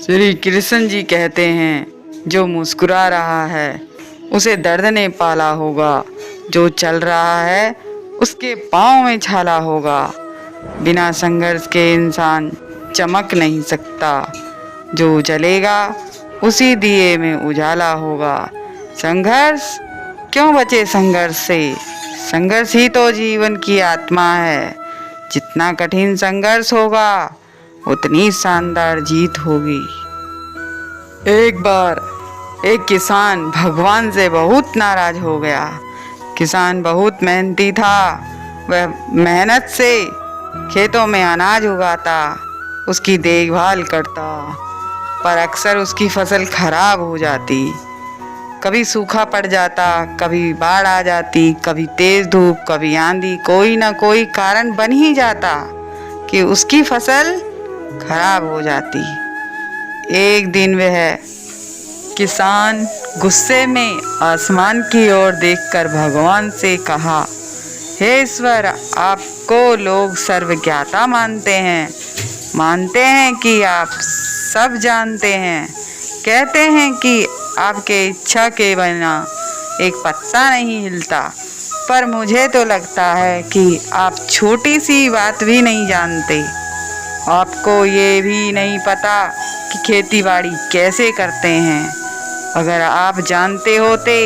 श्री कृष्ण जी कहते हैं, जो मुस्कुरा रहा है उसे दर्द ने पाला होगा, जो चल रहा है उसके पाँव में छाला होगा। बिना संघर्ष के इंसान चमक नहीं सकता, जो जलेगा उसी दिए में उजाला होगा। संघर्ष क्यों बचे संघर्ष से, संघर्ष ही तो जीवन की आत्मा है। जितना कठिन संघर्ष होगा उतनी शानदार जीत होगी। एक बार एक किसान भगवान से बहुत नाराज हो गया। किसान बहुत मेहनती था, वह मेहनत से खेतों में अनाज उगाता, उसकी देखभाल करता, पर अक्सर उसकी फसल खराब हो जाती। कभी सूखा पड़ जाता, कभी बाढ़ आ जाती, कभी तेज धूप, कभी आंधी, कोई ना कोई कारण बन ही जाता कि उसकी फसल खराब हो जाती। एक दिन वह किसान गुस्से में आसमान की ओर देखकर भगवान से कहा, हे ईश्वर, आपको लोग सर्वज्ञाता मानते हैं कि आप सब जानते हैं, कहते हैं कि आपके इच्छा के बिना एक पत्ता नहीं हिलता, पर मुझे तो लगता है कि आप छोटी सी बात भी नहीं जानते। आपको ये भी नहीं पता कि खेती-बाड़ी कैसे करते हैं। अगर आप जानते होते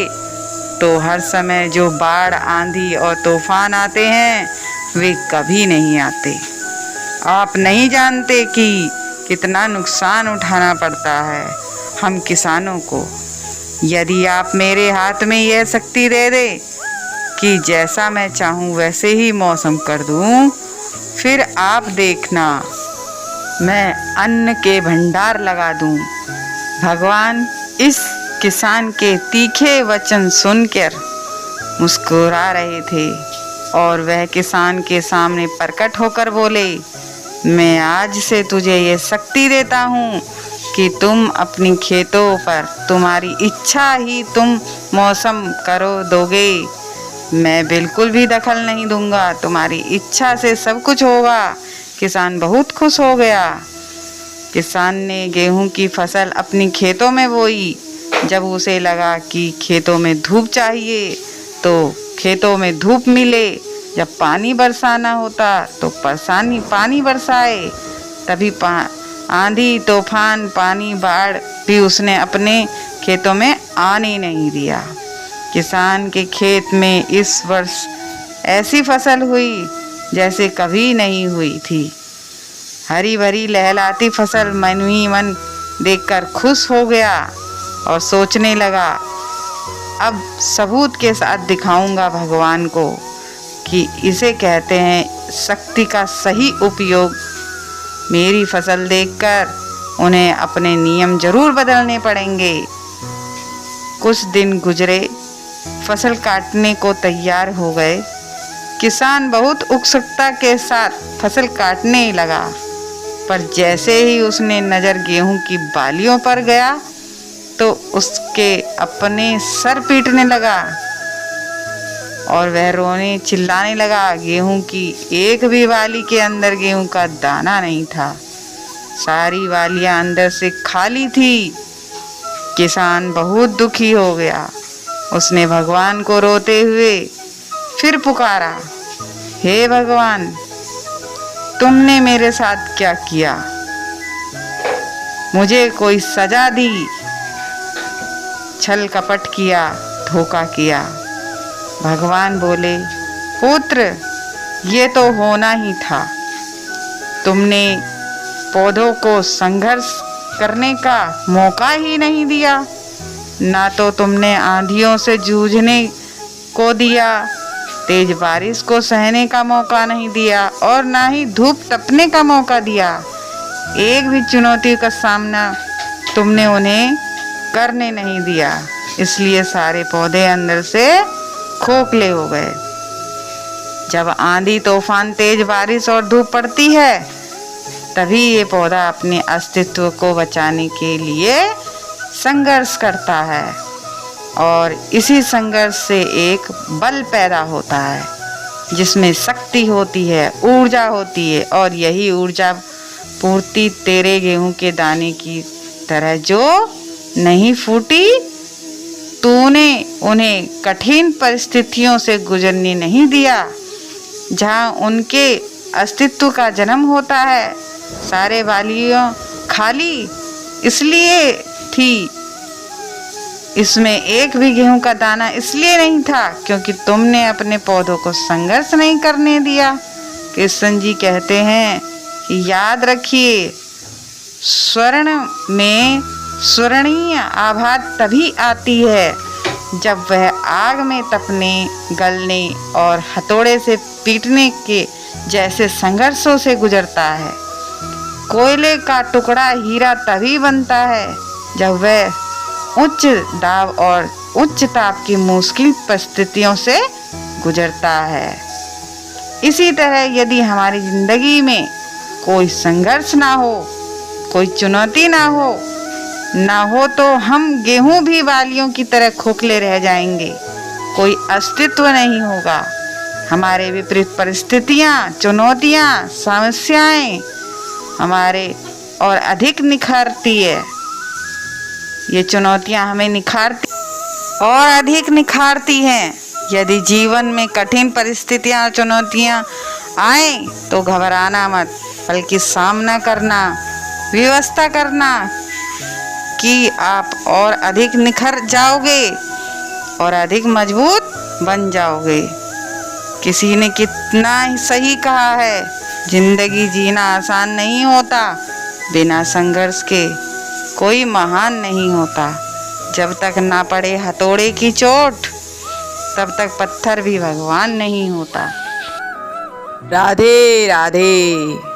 तो हर समय जो बाढ़, आंधी और तूफान आते हैं वे कभी नहीं आते। आप नहीं जानते कि कितना नुकसान उठाना पड़ता है हम किसानों को। यदि आप मेरे हाथ में यह शक्ति दे दे कि जैसा मैं चाहूँ वैसे ही मौसम कर दूँ, फिर आप देखना मैं अन्न के भंडार लगा दूँ। भगवान इस किसान के तीखे वचन सुनकर मुस्कुरा रहे थे और वह किसान के सामने प्रकट होकर बोले, मैं आज से तुझे ये शक्ति देता हूँ कि तुम अपनी खेतों पर तुम्हारी इच्छा ही तुम मौसम करो दोगे। मैं बिल्कुल भी दखल नहीं दूंगा, तुम्हारी इच्छा से सब कुछ होगा। किसान बहुत खुश हो गया। किसान ने गेहूं की फसल अपनी खेतों में बोई। जब उसे लगा कि खेतों में धूप चाहिए तो खेतों में धूप मिले, जब पानी बरसाना होता तो पानी बरसाए, तभी आंधी, तूफान, पानी, बाढ़ भी उसने अपने खेतों में आने नहीं दिया। किसान के खेत में इस वर्ष ऐसी फसल हुई जैसे कभी नहीं हुई थी। हरी भरी लहलाती फसल मन ही मन देखकर खुश हो गया और सोचने लगा, अब सबूत के साथ दिखाऊंगा भगवान को कि इसे कहते हैं शक्ति का सही उपयोग। मेरी फसल देखकर उन्हें अपने नियम जरूर बदलने पड़ेंगे। कुछ दिन गुजरे, फसल काटने को तैयार हो गए। किसान बहुत उत्सुकता के साथ फसल काटने लगा, पर जैसे ही उसने नज़र गेहूं की बालियों पर गया तो उसके अपने सर पीटने लगा और वह रोने चिल्लाने लगा। गेहूं की एक भी बाली के अंदर गेहूं का दाना नहीं था, सारी बालियां अंदर से खाली थी। किसान बहुत दुखी हो गया। उसने भगवान को रोते हुए फिर पुकारा, हे भगवान, तुमने मेरे साथ क्या किया? मुझे कोई सजा दी? छल कपट किया, धोखा किया? भगवान बोले, पुत्र, ये तो होना ही था। तुमने पौधों को संघर्ष करने का मौका ही नहीं दिया। ना तो तुमने आंधियों से जूझने को दिया, तेज बारिश को सहने का मौका नहीं दिया और ना ही धूप तपने का मौका दिया। एक भी चुनौती का सामना तुमने उन्हें करने नहीं दिया, इसलिए सारे पौधे अंदर से खोखले हो गए। जब आंधी, तूफान, तेज बारिश और धूप पड़ती है तभी ये पौधा अपने अस्तित्व को बचाने के लिए संघर्ष करता है और इसी संघर्ष से एक बल पैदा होता है जिसमें शक्ति होती है, ऊर्जा होती है और यही ऊर्जा पूर्ति तेरे गेहूं के दाने की तरह जो नहीं फूटी, तूने उन्हें कठिन परिस्थितियों से गुजरने नहीं दिया जहाँ उनके अस्तित्व का जन्म होता है। सारे वालियों खाली इसलिए थी, इसमें एक भी गेहूं का दाना इसलिए नहीं था क्योंकि तुमने अपने पौधों को संघर्ष नहीं करने दिया। कृष्ण जी कहते हैं कि याद रखिए, स्वर्ण में स्वर्णीय आभा तभी आती है जब वह आग में तपने, गलने और हथौड़े से पीटने के जैसे संघर्षों से गुजरता है। कोयले का टुकड़ा हीरा तभी बनता है जब वह उच्च दाब और उच्च ताप की मुश्किल परिस्थितियों से गुजरता है। इसी तरह यदि हमारी जिंदगी में कोई संघर्ष ना हो, कोई चुनौती ना हो तो हम गेहूं भी वालियों की तरह खोखले रह जाएंगे। कोई अस्तित्व नहीं होगा। हमारे विपरीत परिस्थितियां, चुनौतियां, समस्याएं हमारे और अधिक निखारती है। ये चुनौतियां हमें निखारती और अधिक निखारती हैं। यदि जीवन में कठिन परिस्थितियां और चुनौतियां आए तो घबराना मत, बल्कि सामना करना, व्यवस्था करना कि आप और अधिक निखर जाओगे और अधिक मजबूत बन जाओगे। किसी ने कितना ही सही कहा है, जिंदगी जीना आसान नहीं होता, बिना संघर्ष के कोई महान नहीं होता। जब तक ना पड़े हथौड़े की चोट, तब तक पत्थर भी भगवान नहीं होता। राधे राधे।